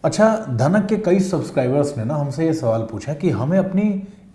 अच्छा, धनक के कई सब्सक्राइबर्स ने ना हमसे ये सवाल पूछा कि हमें अपनी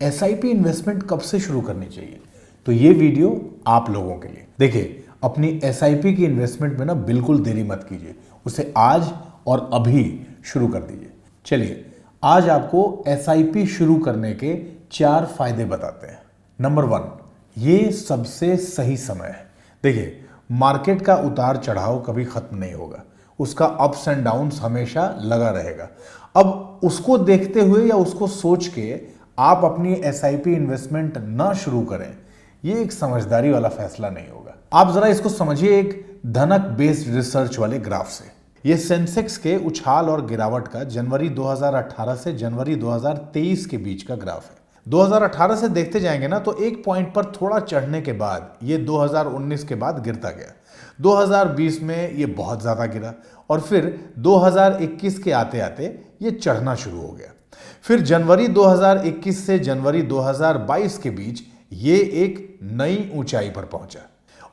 एसआईपी इन्वेस्टमेंट कब से शुरू करनी चाहिए। तो ये वीडियो आप लोगों के लिए। देखिए, अपनी एसआईपी की इन्वेस्टमेंट में ना बिल्कुल देरी मत कीजिए, उसे आज और अभी शुरू कर दीजिए। चलिए, आज आपको एसआईपी शुरू करने के 4 फायदे बताते हैं। नंबर 1, ये सबसे सही समय है। देखिए, मार्केट का उतार चढ़ाव कभी खत्म नहीं होगा, उसका अप्स एंड डाउन्स हमेशा लगा रहेगा। अब उसको देखते हुए या उसको सोच के आप अपनी एसआईपी इन्वेस्टमेंट ना शुरू करें, ये एक समझदारी वाला फैसला नहीं होगा। आप जरा इसको समझिए एक धनक बेस्ड रिसर्च वाले ग्राफ से। ये सेंसेक्स के उछाल और गिरावट का जनवरी 2018 से जनवरी 2023 के बीच का ग्राफ है। 2018 से देखते जाएंगे ना तो एक पॉइंट पर थोड़ा चढ़ने के बाद ये 2019 के बाद गिरता गया। 2020 में ये बहुत ज़्यादा गिरा और फिर 2021 के आते आते ये चढ़ना शुरू हो गया। फिर जनवरी 2021 से जनवरी 2022 के बीच ये एक नई ऊंचाई पर पहुंचा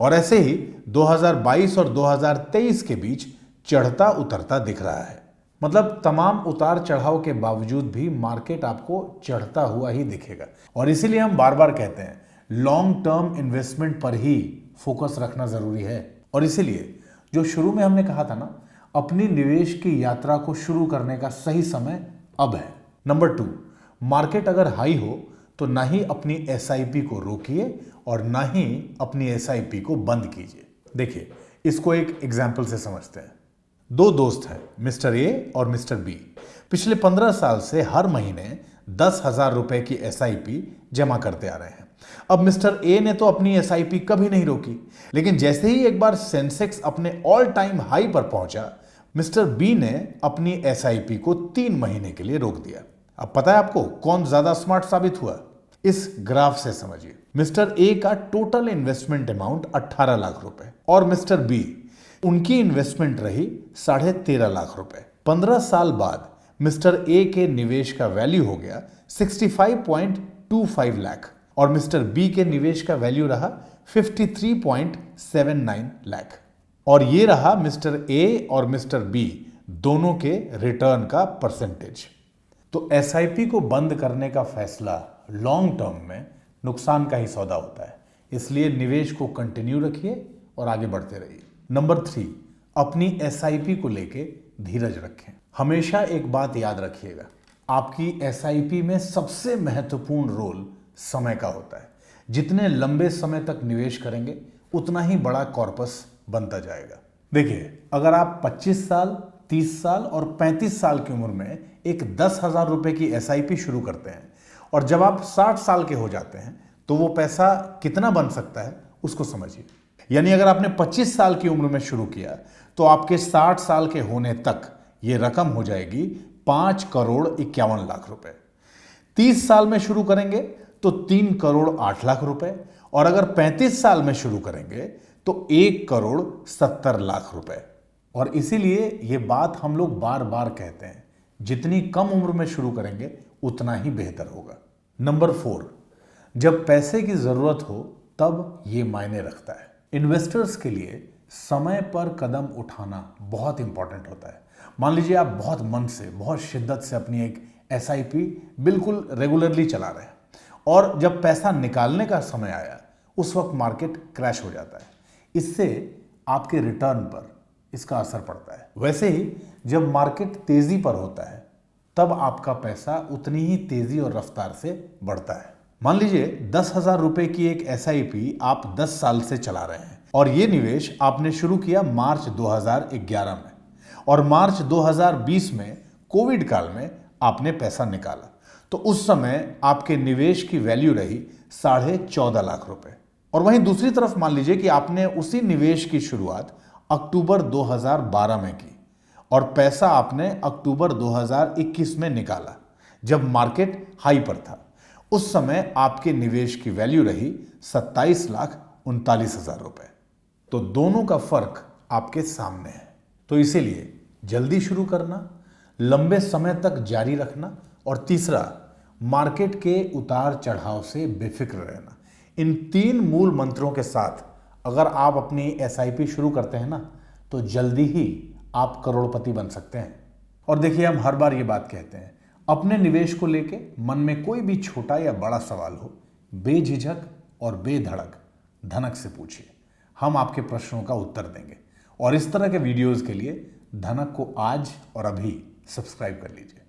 और ऐसे ही 2022 और 2023 के बीच चढ़ता उतरता दिख रहा है। मतलब तमाम उतार चढ़ाव के बावजूद भी मार्केट आपको चढ़ता हुआ ही दिखेगा और इसीलिए हम बार बार कहते हैं लॉन्ग टर्म इन्वेस्टमेंट पर ही फोकस रखना जरूरी है। और इसीलिए जो शुरू में हमने कहा था ना, अपनी निवेश की यात्रा को शुरू करने का सही समय अब है। नंबर 2, मार्केट अगर हाई हो तो ना ही अपनी एसआईपी को रोकिए और ना ही अपनी एसआईपी को बंद कीजिए। देखिए, इसको एक एग्जाम्पल से समझते हैं। 2 दोस्त हैं, मिस्टर ए और मिस्टर बी। पिछले 15 साल से हर महीने 10,000 रुपए की एसआईपी जमा करते आ रहे हैं। अब मिस्टर ए ने तो अपनी एसआईपी कभी नहीं रोकी, लेकिन जैसे ही एक बार सेंसेक्स अपने ऑल टाइम हाई पर पहुंचा, मिस्टर बी ने अपनी एसआईपी को 3 महीने के लिए रोक दिया। अब पता है आपको कौन ज्यादा स्मार्ट साबित हुआ? इस ग्राफ से समझिए। मिस्टर ए का टोटल इन्वेस्टमेंट अमाउंट 18 लाख रुपए और मिस्टर बी, उनकी इन्वेस्टमेंट रही 13.5 लाख रुपए। 15 साल बाद मिस्टर ए के निवेश का वैल्यू हो गया 65.25 लाख और मिस्टर बी के निवेश का वैल्यू रहा 53.79 लाख। और ये रहा मिस्टर ए और मिस्टर बी दोनों के रिटर्न का परसेंटेज। तो एसआईपी को बंद करने का फैसला लॉन्ग टर्म में नुकसान का ही सौदा होता है, इसलिए निवेश को कंटिन्यू रखिए और आगे बढ़ते रहिए। नंबर 3, अपनी एसआईपी को लेके धीरज रखें। हमेशा एक बात याद रखिएगा, आपकी एसआईपी में सबसे महत्वपूर्ण रोल समय का होता है। जितने लंबे समय तक निवेश करेंगे उतना ही बड़ा कॉर्पस बनता जाएगा। देखिए, अगर आप 25 साल, 30 साल और 35 साल की उम्र में एक 10,000 रुपए की एसआईपी शुरू करते हैं और जब आप 60 साल के हो जाते हैं तो वो पैसा कितना बन सकता है उसको समझिए। यानी अगर आपने 25 साल की उम्र में शुरू किया तो आपके 60 साल के होने तक ये रकम हो जाएगी 5,51,00,000 रुपए। 30 साल में शुरू करेंगे तो 3,08,00,000 रुपए और अगर 35 साल में शुरू करेंगे तो 1,70,00,000 रुपए। और इसीलिए ये बात हम लोग बार बार कहते हैं, जितनी कम उम्र में शुरू करेंगे उतना ही बेहतर होगा। नंबर 4, जब पैसे की जरूरत हो तब ये मायने रखता है। इन्वेस्टर्स के लिए समय पर कदम उठाना बहुत इंपॉर्टेंट होता है। मान लीजिए आप बहुत मन से, बहुत शिद्दत से अपनी एक एसआईपी बिल्कुल रेगुलरली चला रहे हैं और जब पैसा निकालने का समय आया उस वक्त मार्केट क्रैश हो जाता है। इससे आपके रिटर्न पर इसका असर पड़ता है। वैसे ही जब मार्केट तेजी पर होता है तब आपका पैसा उतनी ही तेजी और रफ्तार से बढ़ता है। मान लीजिए 10,000 रुपए की एक एसआईपी आप 10 साल से चला रहे हैं और ये निवेश आपने शुरू किया मार्च 2011 में और मार्च 2020 में कोविड काल में आपने पैसा निकाला तो उस समय आपके निवेश की वैल्यू रही 14.5 लाख रुपए। और वहीं दूसरी तरफ मान लीजिए कि आपने उसी निवेश की शुरुआत अक्टूबर 2012 में की और पैसा आपने अक्टूबर 2021 में निकाला जब मार्केट हाई पर था। उस समय आपके निवेश की वैल्यू रही 27,39,000 रुपए। तो दोनों का फर्क आपके सामने है। तो इसीलिए जल्दी शुरू करना, लंबे समय तक जारी रखना और तीसरा, मार्केट के उतार चढ़ाव से बेफिक्र रहना, इन 3 मूल मंत्रों के साथ अगर आप अपनी एसआईपी शुरू करते हैं ना तो जल्दी ही आप करोड़पति बन सकते हैं। और देखिए, हम हर बार ये बात कहते हैं, अपने निवेश को लेके मन में कोई भी छोटा या बड़ा सवाल हो, बेझिझक और बेधड़क धनक से पूछिए। हम आपके प्रश्नों का उत्तर देंगे। और इस तरह के वीडियोस के लिए धनक को आज और अभी सब्सक्राइब कर लीजिए।